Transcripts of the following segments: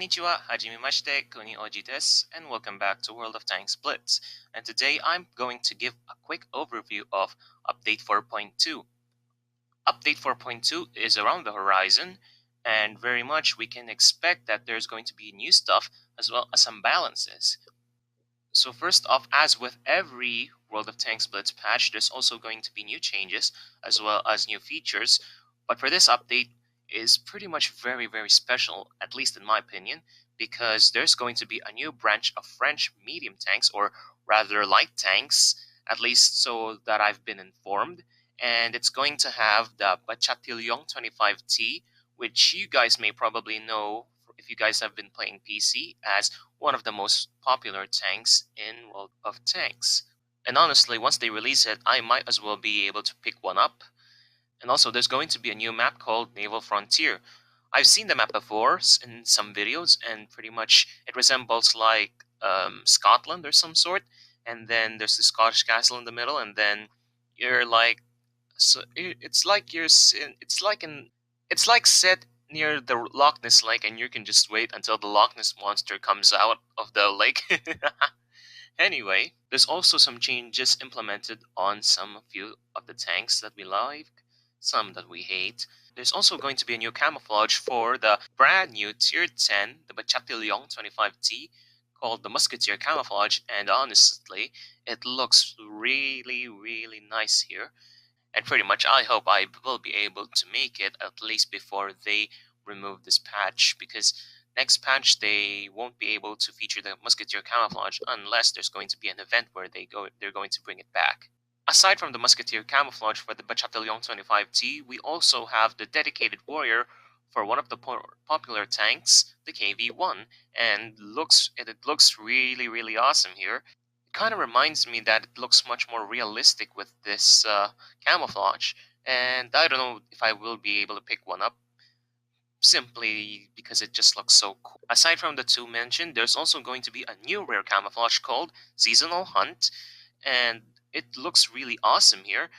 Konnichiwa, hajimemashite, kuni oji desu, and welcome back to World of Tanks Blitz. And today I'm going to give a quick overview of Update 4.2. Update 4.2 is around the horizon, and very much we can expect that there's going to be new stuff as well as some balances. So first off, as with every World of Tanks Blitz patch, there's also going to be new changes as well as new features, but for this update is pretty much very special, at least in my opinion, because there's going to be a new branch of French medium tanks, or rather light tanks, at least so that I've been informed, and it's going to have the Bachatillon 25T, which you guys may probably know if you guys have been playing PC as one of the most popular tanks in World of Tanks. And honestly, once they release it, I might as well be able to pick one up. And also, there's going to be a new map called Naval Frontier. I've seen the map before in some videos, and pretty much it resembles like Scotland or some sort. And then there's the Scottish castle in the middle, and then you're like, so it's like it's like set near the Loch Ness Lake, and you can just wait until the Loch Ness monster comes out of the lake. Anyway, there's also some changes implemented on some few of the tanks that we like, some that we hate. There's also going to be a new camouflage for the brand new Tier 10, the Bachatillon 25T, called the Musketeer Camouflage, and honestly, it looks really nice here. And pretty much I hope I will be able to make it at least before they remove this patch, because next patch they won't be able to feature the Musketeer Camouflage unless there's going to be an event where they're going to bring it back. Aside from the Musketeer Camouflage for the Bachatillon 25T, we also have the dedicated warrior for one of the popular tanks, the KV-1, and it looks really awesome here. It kind of reminds me that it looks much more realistic with this camouflage, and I don't know if I will be able to pick one up, simply because it just looks so cool. Aside from the two mentioned, there's also going to be a new rare camouflage called Seasonal Hunt, and it looks really awesome here.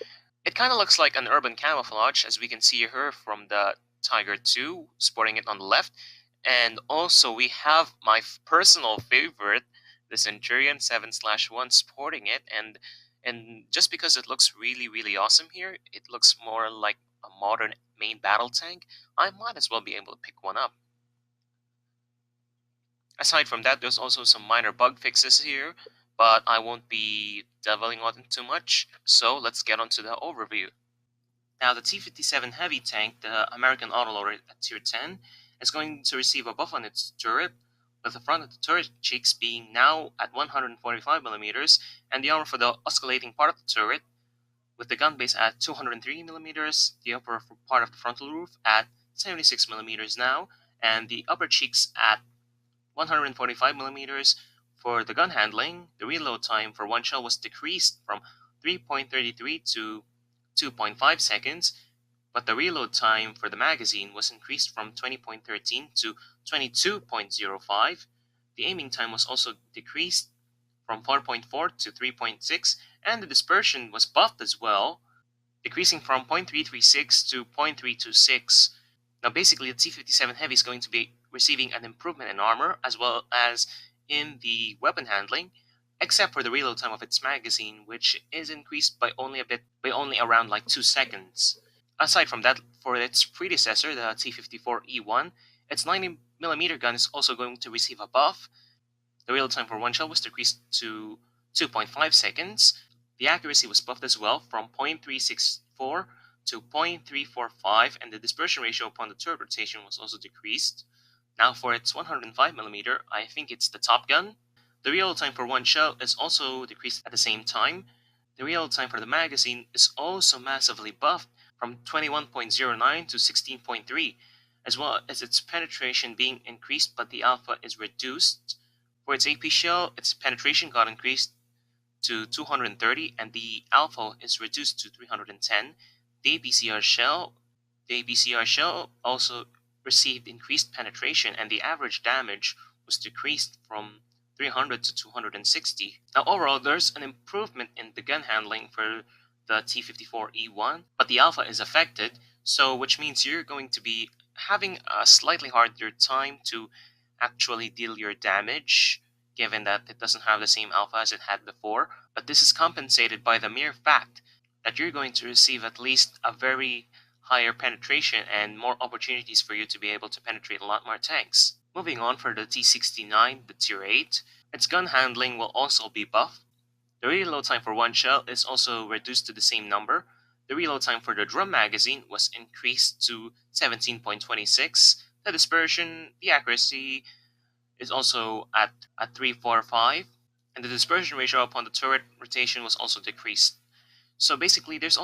It kind of looks like an urban camouflage, as we can see here from the Tiger 2, sporting it on the left. And also we have my personal favorite, the Centurion 7/1, sporting it, and just because it looks really awesome here, it looks more like a modern main battle tank, I might as well be able to pick one up. Aside from that, there's also some minor bug fixes here, but I won't be delving on too much, so let's get on to the overview. Now, the T-57 heavy tank, the American autoloader at Tier 10, is going to receive a buff on its turret, with the front of the turret cheeks being now at 145mm, and the armor for the oscillating part of the turret, with the gun base at 203mm, the upper part of the frontal roof at 76mm now, and the upper cheeks at 145mm. For the gun handling, the reload time for one shell was decreased from 3.33 to 2.5 seconds, but the reload time for the magazine was increased from 20.13 to 22.05. The aiming time was also decreased from 4.4 to 3.6, and the dispersion was buffed as well, decreasing from 0.336 to 0.326. Now basically, the T-57 Heavy is going to be receiving an improvement in armor as well as in the weapon handling, except for the reload time of its magazine, which is increased by only around like 2 seconds. Aside from that, for its predecessor, the T-54E1, its 90mm gun is also going to receive a buff. The reload time for one shell was decreased to 2.5 seconds. The accuracy was buffed as well from 0.364 to 0.345, and the dispersion ratio upon the turret rotation was also decreased. Now for its 105mm, I think it's the Top Gun. The reload time for one shell is also decreased at the same time. The reload time for the magazine is also massively buffed from 21.09 to 16.3, as well as its penetration being increased, but the alpha is reduced. For its AP shell, its penetration got increased to 230, and the alpha is reduced to 310. The APCR shell also received increased penetration, and the average damage was decreased from 300 to 260. Now overall, there's an improvement in the gun handling for the T-54E1, but the alpha is affected, so which means you're going to be having a slightly harder time to actually deal your damage, given that it doesn't have the same alpha as it had before, but this is compensated by the mere fact that you're going to receive at least a very higher penetration and more opportunities for you to be able to penetrate a lot more tanks. Moving on for the T69, the Tier 8, its gun handling will also be buffed. The reload time for one shell is also reduced to the same number. The reload time for the drum magazine was increased to 17.26. The dispersion, the accuracy is also at 345, and the dispersion ratio upon the turret rotation was also decreased. So basically, there's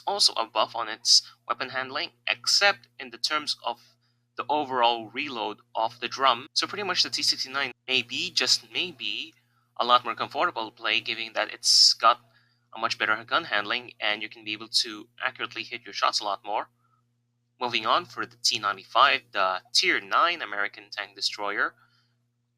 also a buff on its weapon handling, except in the terms of the overall reload of the drum. So pretty much the T69 may be, just maybe, a lot more comfortable to play, given that it's got a much better gun handling and you can be able to accurately hit your shots a lot more. Moving on for the T95, the Tier 9 American Tank Destroyer.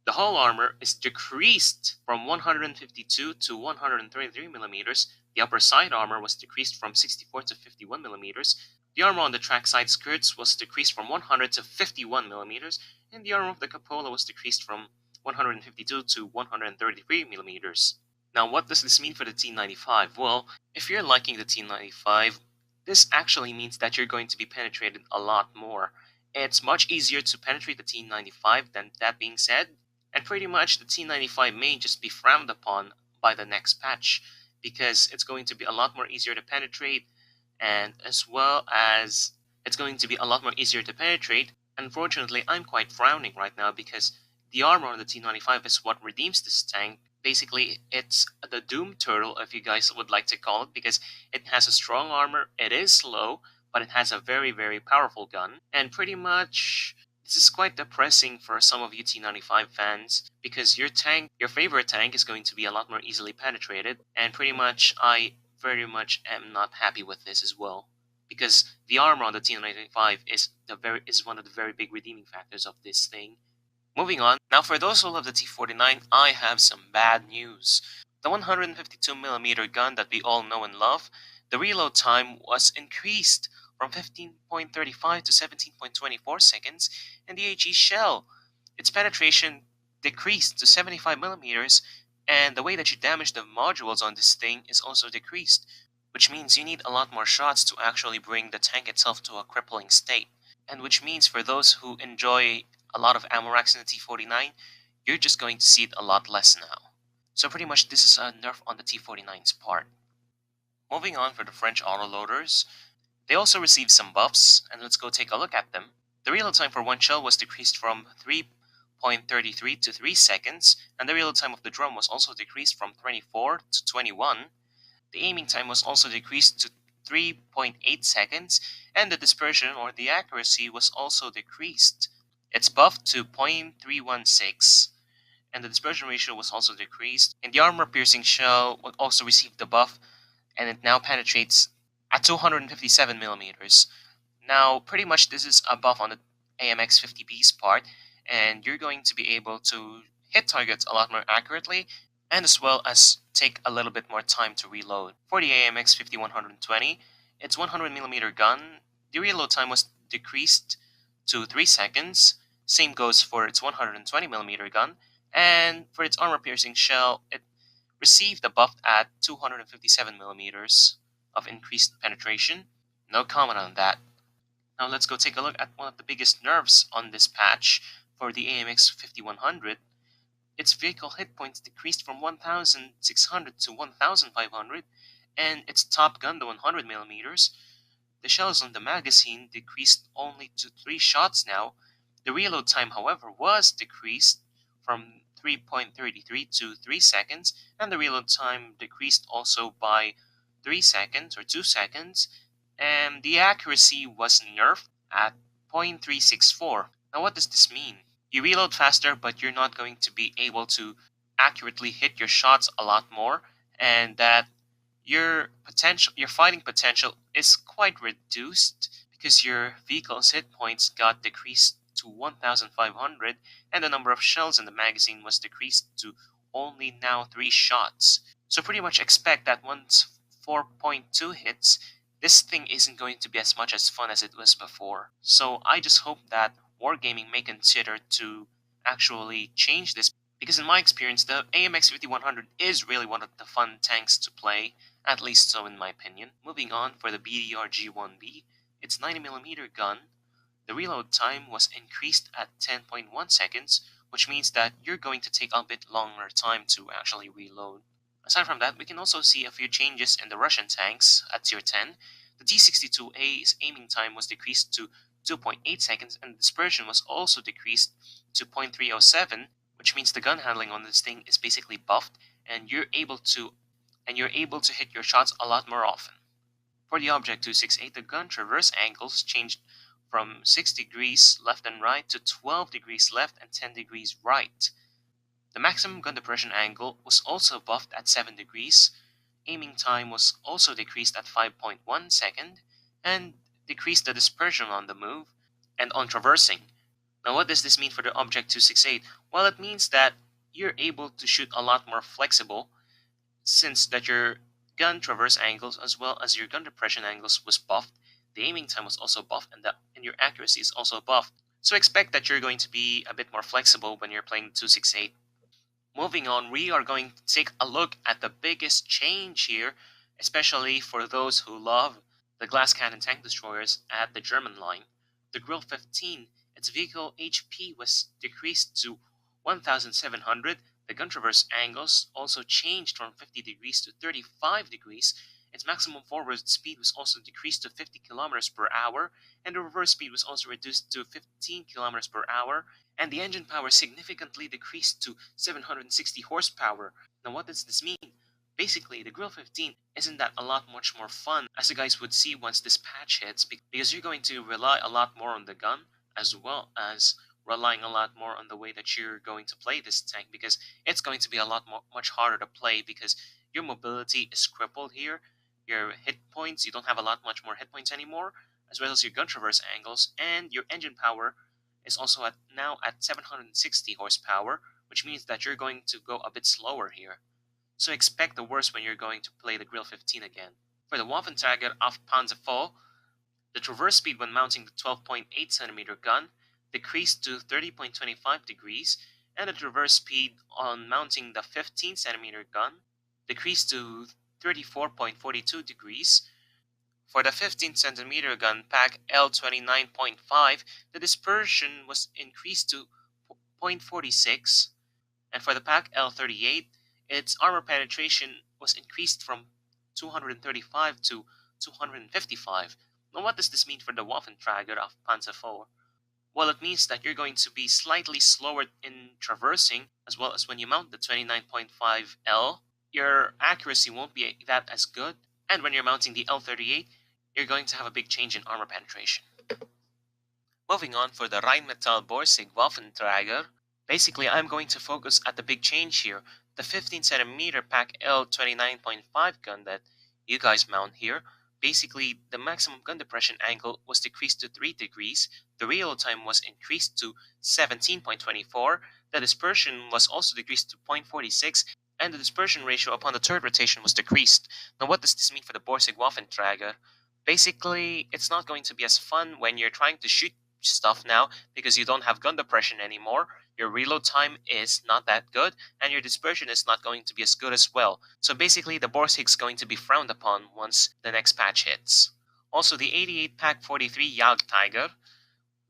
The hull armor is decreased from 152 to 133 millimeters. The upper side armor was decreased from 64 to 51 millimeters. The armor on the trackside skirts was decreased from 100 to 51 millimeters, and the armor of the cupola was decreased from 152 to 133 millimeters. Now, what does this mean for the T95? Well, if you're liking the T95, this actually means that you're going to be penetrated a lot more. It's much easier to penetrate the T95 than that being said, and pretty much the T95 may just be frowned upon by the next patch because it's going to be a lot more easier to penetrate, and as well as it's going to be a lot more easier to penetrate. Unfortunately, I'm quite frowning right now because the armor on the T95 is what redeems this tank. Basically, it's the Doom Turtle, if you guys would like to call it, because it has a strong armor, it is slow, but it has a very, very powerful gun, and pretty much this is quite depressing for some of you T95 fans, because your favorite tank is going to be a lot more easily penetrated, and pretty much I very much am not happy with this as well, because the armor on the T95 is one of the very big redeeming factors of this thing. Moving on, now for those who love the T49, I have some bad news. The 152mm gun that we all know and love, the reload time was increased from 15.35 to 17.24 seconds, and the HE shell, its penetration decreased to 75mm, and the way that you damage the modules on this thing is also decreased, which means you need a lot more shots to actually bring the tank itself to a crippling state, and which means for those who enjoy a lot of ammo racks in the T49, you're just going to see it a lot less now. So pretty much this is a nerf on the T49's part. Moving on for the French autoloaders, they also received some buffs, and let's go take a look at them. The reload time for one shell was decreased from 3.33 to 3 seconds, and the reload time of the drum was also decreased from 24 to 21. The aiming time was also decreased to 3.8 seconds, and the dispersion or the accuracy was also decreased. It's buffed to 0.316, and the dispersion ratio was also decreased. And the armor-piercing shell would also receive the buff, and it now penetrates at 257 millimeters. Now, pretty much this is a buff on the AMX 50B's part, and you're going to be able to hit targets a lot more accurately, and as well as take a little bit more time to reload. For the AMX 5120, its 100mm gun, the reload time was decreased to 3 seconds. Same goes for its 120mm gun, and for its armor-piercing shell, it received a buff at 257mm of increased penetration. No comment on that. Now let's go take a look at one of the biggest nerfs on this patch for the AMX 5100. Its vehicle hit points decreased from 1,600 to 1,500, and its top gun, the 100mm, the shells on the magazine decreased only to 3 shots now. The reload time, however, was decreased from 3.33 to 3 seconds, and the reload time decreased also by 3 seconds or 2 seconds, and the accuracy was nerfed at 0.364. Now what does this mean? You reload faster, but you're not going to be able to accurately hit your shots a lot more, and that your fighting potential is quite reduced because your vehicle's hit points got decreased to 1,500, and the number of shells in the magazine was decreased to only now 3 shots. So pretty much expect that once 4.2 hits, this thing isn't going to be as much as fun as it was before. So I just hope that Wargaming may consider to actually change this, because in my experience, the AMX 5100 is really one of the fun tanks to play, at least so in my opinion. Moving on, for the BDR G1B, its 90mm gun, the reload time was increased at 10.1 seconds, which means that you're going to take a bit longer time to actually reload. Aside from that, we can also see a few changes in the Russian tanks at tier 10. The T-62A's aiming time was decreased to 2.8 seconds, and the dispersion was also decreased to 0.307, which means the gun handling on this thing is basically buffed, and you're able to hit your shots a lot more often. For the Object 268, the gun traverse angles changed from 6 degrees left and right to 12 degrees left and 10 degrees right. The maximum gun depression angle was also buffed at 7 degrees. Aiming time was also decreased at 5.1 second, and decreased the dispersion on the move and on traversing. Now, what does this mean for the Object 268? Well, it means that you're able to shoot a lot more flexible, since that your gun traverse angles as well as your gun depression angles was buffed. The aiming time was also buffed, and your accuracy is also buffed. So expect that you're going to be a bit more flexible when you're playing 268. Moving on, we are going to take a look at the biggest change here, especially for those who love the glass cannon tank destroyers at the German line. The Grill 15, its vehicle HP was decreased to 1700. The gun traverse angles also changed from 50 degrees to 35 degrees. Its maximum forward speed was also decreased to 50 kilometers per hour, and the reverse speed was also reduced to 15 kilometers per hour, and the engine power significantly decreased to 760 horsepower. Now, what does this mean? Basically, the Grill 15 isn't that a lot much more fun, as you guys would see once this patch hits, because you're going to rely a lot more on the gun, as well as relying a lot more on the way that you're going to play this tank, because it's going to be a lot much harder to play, because your mobility is crippled here. Your hit points, you don't have a lot much more hit points anymore, as well as your gun traverse angles, and your engine power is also now at 760 horsepower, which means that you're going to go a bit slower here. So expect the worst when you're going to play the Grill 15 again. For the Waffenträger of Panzer IV, the traverse speed when mounting the 12.8cm gun decreased to 30.25 degrees, and the traverse speed on mounting the 15cm gun decreased to 34.42 degrees. For the 15cm gun pack L29.5, the dispersion was increased to 0.46, and for the pack L38, its armor penetration was increased from 235 to 255. Now, what does this mean for the Waffenträger of Panzer IV? Well, it means that you're going to be slightly slower in traversing, as well as when you mount the 29.5L, your accuracy won't be that as good, and when you're mounting the L38, you're going to have a big change in armor penetration. Moving on, for the Rheinmetall Borsig Waffenträger, basically I'm going to focus at the big change here. The 15cm pack L29.5 gun that you guys mount here, basically the maximum gun depression angle was decreased to 3 degrees, the reload time was increased to 17.24, the dispersion was also decreased to 0.46, and the dispersion ratio upon the third rotation was decreased. Now, what does this mean for the Borsig Waffenträger? Basically, it's not going to be as fun when you're trying to shoot stuff now, because you don't have gun depression anymore, your reload time is not that good, and your dispersion is not going to be as good as well. So basically, the Borsig's going to be frowned upon once the next patch hits. Also, the 88 Pack 43 Jagdtiger,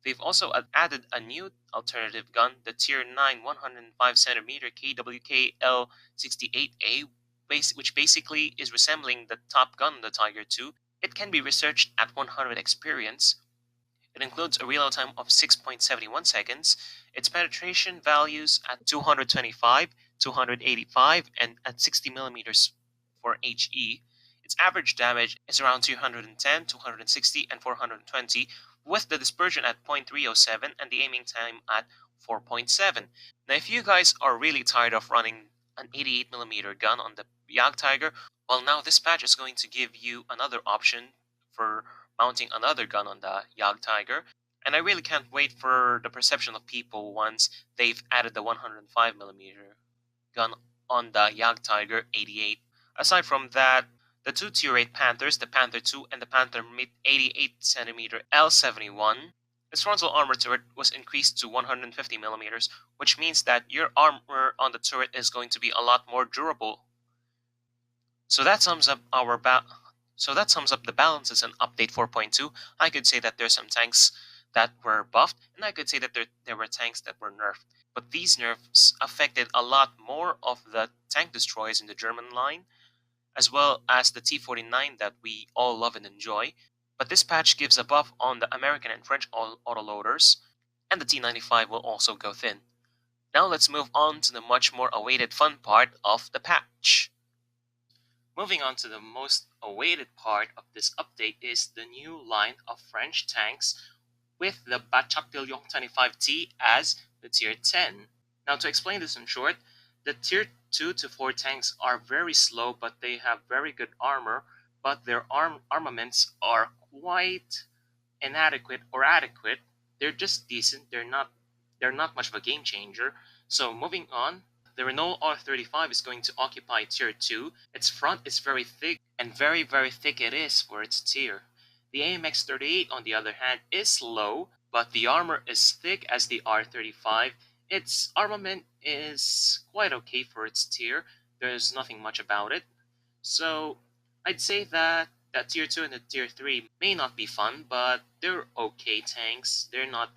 they've also added a new alternative gun, the Tier 9 105cm KWK L68A, which basically is resembling the top gun, the Tiger 2. It can be researched at 100 experience. It includes a reload time of 6.71 seconds, its penetration values at 225, 285, and at 60 millimeters for HE. Its average damage is around 210, 260, and 420, with the dispersion at 0.307 and the aiming time at 4.7. Now, if you guys are really tired of running an 88mm gun on the Jagdtiger, well, now this patch is going to give you another option for mounting another gun on the Jagdtiger, and I really can't wait for the perception of people once they've added the 105mm gun on the Jagdtiger 88. Aside from that, the two Tier 8 Panthers, the Panther 2 and the Panther Mid 88cm L71, Its frontal armor turret was increased to 150 millimeters, which means that your armor on the turret is going to be a lot more durable. So that sums up the balances in update 4.2. I could say that there's some tanks that were buffed, and I could say that there were tanks that were nerfed. But these nerfs affected a lot more of the tank destroyers in the German line, as well as the T-49 that we all love and enjoy. But this patch gives a buff on the American and French autoloaders, and the T-95 will also go thin. Now let's move on to the much more awaited fun part of the patch. Moving on to the most awaited part of this update is the new line of French tanks with the Bataillon 25T as the Tier 10. Now to explain this in short, the Tier 2 to 4 tanks are very slow but they have very good armor, but their armaments are quite inadequate or adequate. They're just decent, they're not much of a game changer. So moving on, the Renault R35 is going to occupy Tier 2. Its front is very thick, and very very thick it is for its tier. The AMX-38 on the other hand is low, but the armor is thick as the R35. Its armament is quite okay for its tier. There's nothing much about it. So I'd say that tier 2 and the tier 3 may not be fun, but they're okay tanks. They're not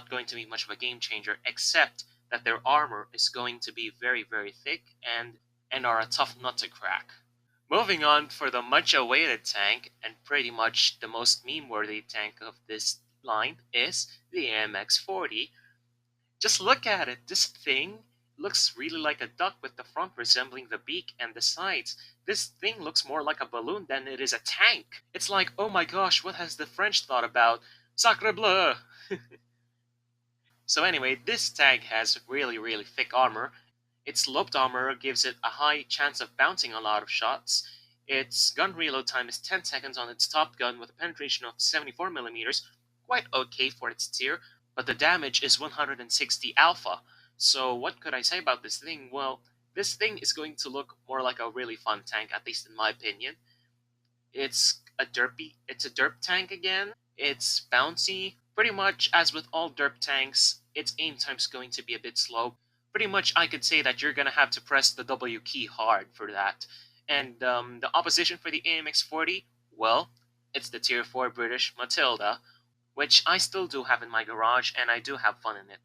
going to be much of a game changer, except that their armor is going to be very very thick and are a tough nut to crack. Moving on for the much awaited tank and pretty much the most meme worthy tank of this line is the AMX-40. Just look at it. This thing looks really like a duck with the front resembling the beak and the sides. This thing looks more like a balloon than it is a tank. It's like, oh my gosh, what has the French thought about? Sacre bleu! So anyway, this tank has really really thick armor. Its loped armor gives it a high chance of bouncing a lot of shots. Its gun reload time is 10 seconds on its top gun with a penetration of 74 millimeters, quite okay for its tier, but the damage is 160 alpha. So what could I say about this thing? Well, this thing is going to look more like a really fun tank, at least in my opinion. It's a derp tank again. It's bouncy. Pretty much as with all derp tanks, its aim time's going to be a bit slow. Pretty much I could say that you're gonna have to press the W key hard for that. And the opposition for the AMX-40, well, it's the Tier 4 British Matilda, which I still do have in my garage and I do have fun in it.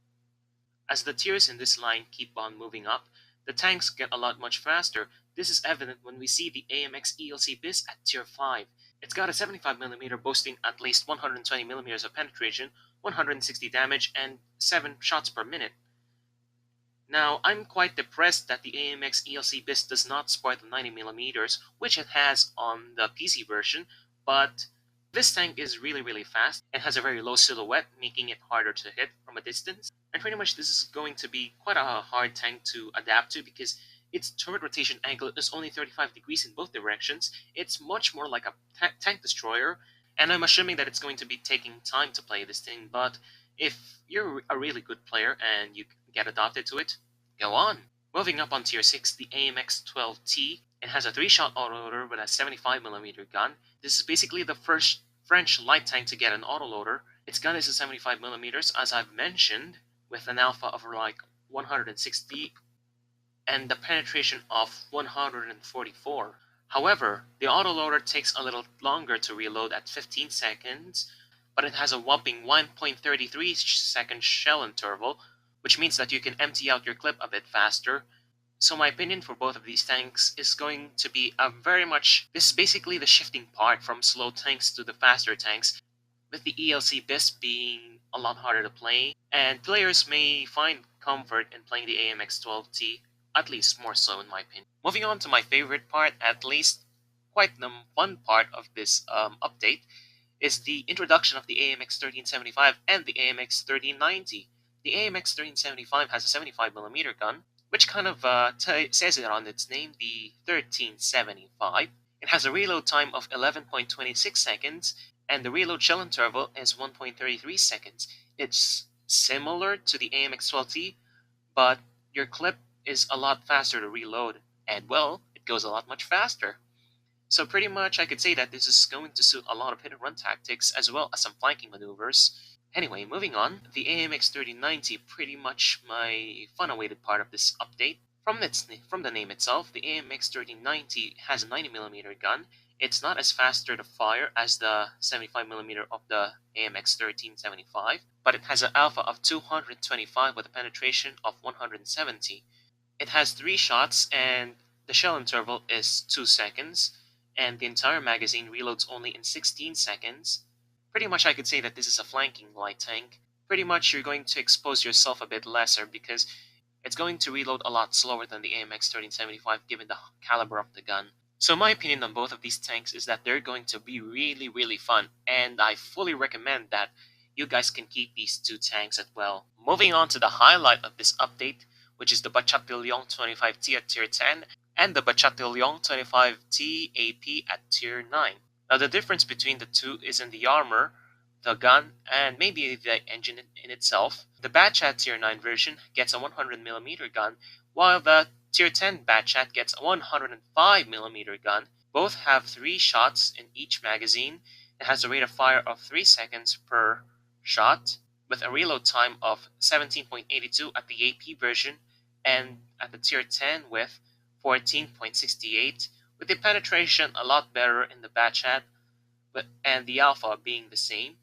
As the tiers in this line keep on moving up, the tanks get a lot much faster. This is evident when we see the AMX ELC BIS at Tier 5. It's got a 75mm boasting at least 120mm of penetration, 160 damage, and 7 shots per minute. Now, I'm quite depressed that the AMX ELC BIS does not support the 90mm, which it has on the PC version, but this tank is really really fast and has a very low silhouette, making it harder to hit from a distance. And pretty much this is going to be quite a hard tank to adapt to because its turret rotation angle is only 35 degrees in both directions. It's much more like a tank destroyer, and I'm assuming that it's going to be taking time to play this thing, but if you're a really good player and you get adopted to it, go on. Moving up on tier 6, the AMX-12T. It has a 3-shot autoloader with a 75mm gun. This is basically the first French light tank to get an autoloader. Its gun is a 75mm, as I've mentioned, with an alpha of like 160 and the penetration of 144. However, the autoloader takes a little longer to reload at 15 seconds, but it has a whopping 1.33 second shell interval, which means that you can empty out your clip a bit faster. So my opinion for both of these tanks is going to be this is basically the shifting part from slow tanks to the faster tanks, with the ELC BIS being a lot harder to play, and players may find comfort in playing the AMX-12T, at least more so in my opinion. Moving on to my favorite part, at least quite the fun part of this update, is the introduction of the AMX-1375 and the AMX-1390. The AMX-1375 has a 75mm gun, which kind of says it on its name, the 1375. It has a reload time of 11.26 seconds, and the reload shell interval is 1.33 seconds. It's similar to the AMX-12T, but your clip is a lot faster to reload, and well, it goes a lot much faster. So pretty much I could say that this is going to suit a lot of hit and run tactics as well as some flanking maneuvers. Anyway, moving on, the AMX 3090, pretty much my fun-awaited part of this update. From the name itself, the AMX 3090 has a 90mm gun. It's not as faster to fire as the 75mm of the AMX 1375, but it has an alpha of 225 with a penetration of 170. It has 3 shots and the shell interval is 2 seconds, and the entire magazine reloads only in 16 seconds. Pretty much I could say that this is a flanking light tank. Pretty much you're going to expose yourself a bit lesser because it's going to reload a lot slower than the AMX 1375 given the caliber of the gun. So my opinion on both of these tanks is that they're going to be really fun, and I fully recommend that you guys can keep these two tanks as well. Moving on to the highlight of this update, which is the Bachatillon 25T at tier 10 and the Bachatillon 25T AP at tier 9. Now the difference between the two is in the armor, the gun, and maybe the engine in itself. The Batchat tier 9 version gets a 100mm gun, while the tier 10 Batchat gets a 105mm gun. Both have 3 shots in each magazine. It has a rate of fire of 3 seconds per shot, with a reload time of 17.82 at the AP version, and at the tier 10 with 14.68, with the penetration a lot better in the Batchat, and the alpha being the same.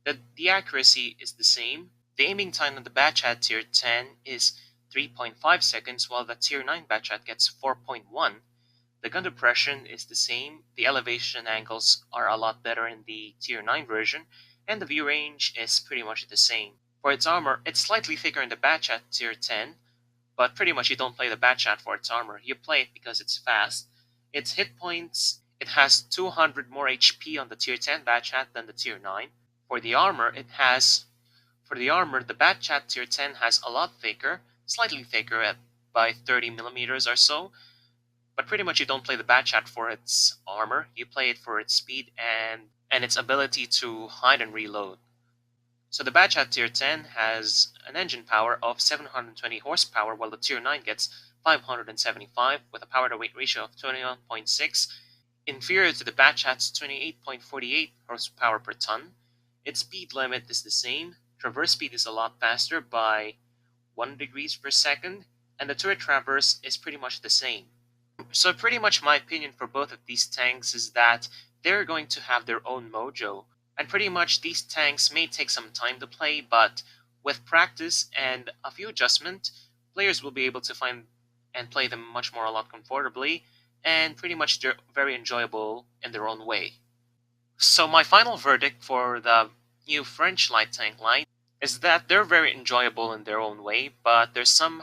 The accuracy is the same. The aiming time on the Batchat tier 10 is 3.5 seconds, while the tier 9 Batchat gets 4.1. The gun depression is the same. The elevation angles are a lot better in the tier 9 version, and the view range is pretty much the same. For its armor, it's slightly thicker in the Batchat tier 10, but pretty much you don't play the Batchat for its armor. You play it because it's fast. Its hit points, it has 200 more HP on the tier 10 Batchat than the tier 9. For the armor, the Batchat tier 10 has a lot thicker, slightly thicker by 30mm or so, but pretty much you don't play the Batchat for its armor, you play it for its speed and its ability to hide and reload. So the Batchat tier 10 has an engine power of 720 horsepower, while the tier 9 gets 575 with a power to weight ratio of 21.6, inferior to the Batchat's 28.48 horsepower per ton. Its speed limit is the same. Traverse speed is a lot faster by 1 degrees per second, and the turret traverse is pretty much the same. So pretty much my opinion for both of these tanks is that they're going to have their own mojo. And pretty much these tanks may take some time to play, but with practice and a few adjustments, players will be able to find and play them much more a lot comfortably, and pretty much they're very enjoyable in their own way. So my final verdict for the new French light tank line is that they're very enjoyable in their own way, but there's some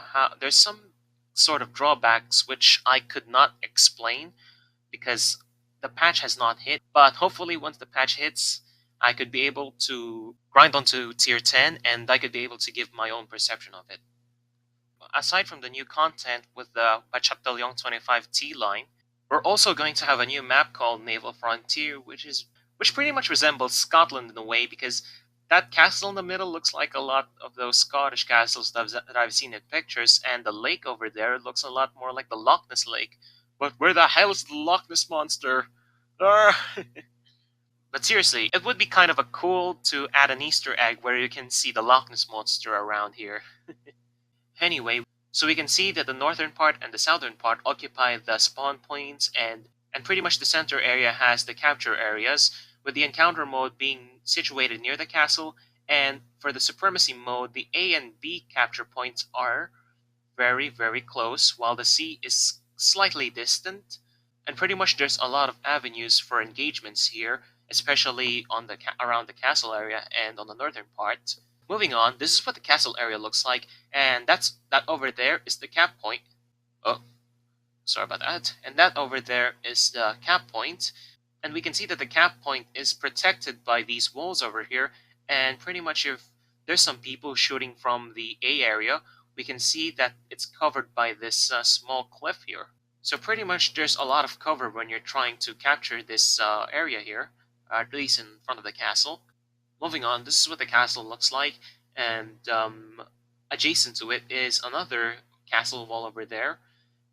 sort of drawbacks which I could not explain because the patch has not hit. But hopefully once the patch hits, I could be able to grind onto tier 10 and I could be able to give my own perception of it. Aside from the new content with the Bachatillon 25T line, we're also going to have a new map called Naval Frontier, which pretty much resembles Scotland in a way, because that castle in the middle looks like a lot of those Scottish castles that I've seen in pictures, and the lake over there looks a lot more like the Loch Ness Lake. But where the hell is the Loch Ness Monster? But seriously, it would be kind of a cool to add an Easter egg where you can see the Loch Ness Monster around here. Anyway, so we can see that the northern part and the southern part occupy the spawn points, and pretty much the center area has the capture areas, with the encounter mode being situated near the castle, and for the supremacy mode, the A and B capture points are very close, while the C is slightly distant, and pretty much there's a lot of avenues for engagements here, especially on the around the castle area and on the northern part. Moving on, this is what the castle area looks like, and that over there is the cap point. Oh, sorry about that. And that over there is the cap point, and we can see that the cap point is protected by these walls over here, and pretty much if there's some people shooting from the A area, we can see that it's covered by this small cliff here. So pretty much there's a lot of cover when you're trying to capture this area here, at least in front of the castle. Moving on, this is what the castle looks like, and adjacent to it is another castle wall over there,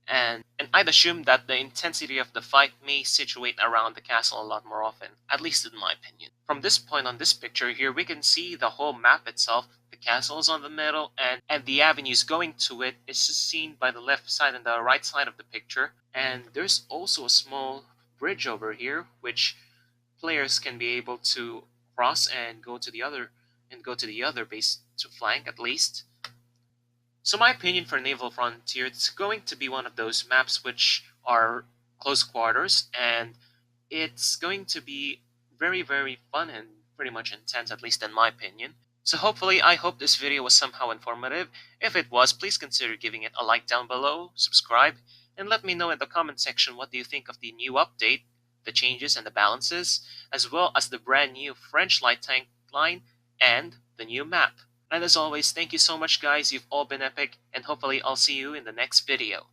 And I'd assume that the intensity of the fight may situate around the castle a lot more often, at least in my opinion. From this point on this picture here, we can see the whole map itself. The castle is on the middle, and the avenues going to it is seen by the left side and the right side of the picture. And there's also a small bridge over here, which players can be able to cross and go to the other base to flank at least. So my opinion for Naval Frontier, it's going to be one of those maps which are close quarters, and it's going to be very, very fun and pretty much intense, at least in my opinion. So hopefully, I hope this video was somehow informative. If it was, please consider giving it a like down below, subscribe, and let me know in the comment section what do you think of the new update, the changes and the balances, as well as the brand new French light tank line and the new map. And as always, thank you so much guys, you've all been epic, and hopefully I'll see you in the next video.